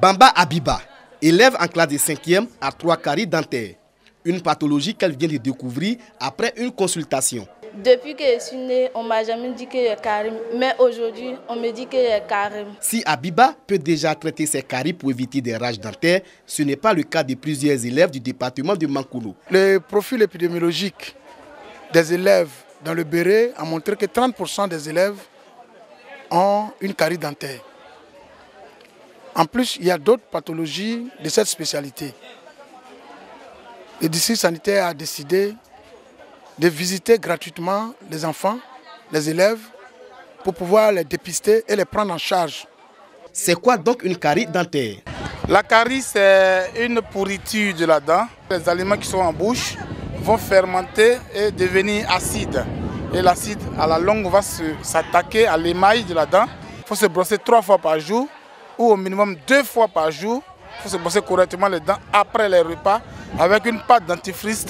Bamba Abiba, élève en classe de 5e, a 3 caries dentaires. Une pathologie qu'elle vient de découvrir après une consultation. Depuis que je suis née, on ne m'a jamais dit que j'ai carie, mais aujourd'hui, on me dit que j'ai carie. Si Abiba peut déjà traiter ses caries pour éviter des rages dentaires, ce n'est pas le cas de plusieurs élèves du département de Mankono. Le profil épidémiologique des élèves dans le Béret a montré que 30% des élèves ont une carie dentaire. En plus, il y a d'autres pathologies de cette spécialité. Le district sanitaire a décidé de visiter gratuitement les enfants, les élèves, pour pouvoir les dépister et les prendre en charge. C'est quoi donc une carie dentaire? La carie, c'est une pourriture de la dent. Les aliments qui sont en bouche vont fermenter et devenir acides. Et l'acide, à la longue, va s'attaquer à l'émail de la dent. Il faut se brosser 3 fois par jour ou au minimum 2 fois par jour. Il faut se brosser correctement les dents après les repas avec une pâte dentifrice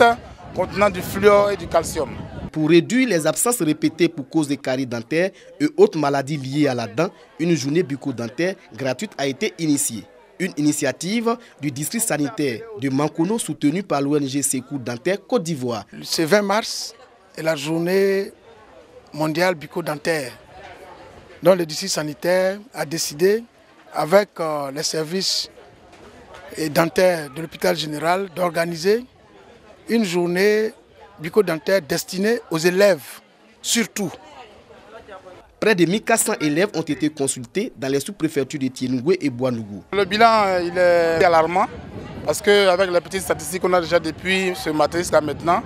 contenant du fluor et du calcium. Pour réduire les absences répétées pour cause de caries dentaires et autres maladies liées à la dent, une journée bucco-dentaire gratuite a été initiée. Une initiative du district sanitaire de Mankono soutenue par l'ONG Secours Dentaire Côte d'Ivoire. Ce 20 mars est la journée mondiale bucco-dentaire. Donc le district sanitaire a décidé, avec les services dentaires de l'hôpital général, d'organiser une journée bucco-dentaire destinée aux élèves, surtout. Près de 1400 élèves ont été consultés dans les sous-préfectures de Tienoué et Boanougou. Le bilan il est alarmant parce qu'avec les petites statistiques qu'on a déjà depuis ce matin jusqu'à maintenant,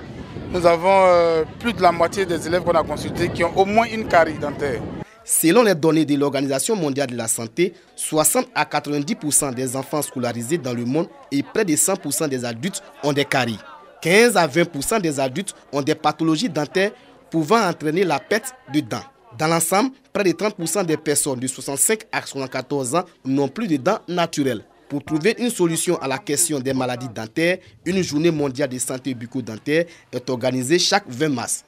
nous avons plus de la moitié des élèves qu'on a consultés qui ont au moins une carie dentaire. Selon les données de l'Organisation mondiale de la santé, 60 à 90% des enfants scolarisés dans le monde et près de 100% des adultes ont des caries. 15 à 20% des adultes ont des pathologies dentaires pouvant entraîner la perte de dents. Dans l'ensemble, près de 30% des personnes de 65 à 74 ans n'ont plus de dents naturelles. Pour trouver une solution à la question des maladies dentaires, une journée mondiale de santé bucco-dentaire est organisée chaque 20 mars.